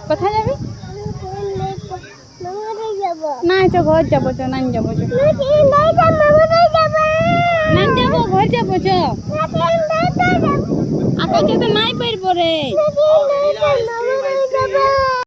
কোথায় যাবি? না তো ঘর যাবো, তো নান যাবো, নান যাবো, ঘর যাবো, চ আকাশে তো নাই পারবো রে।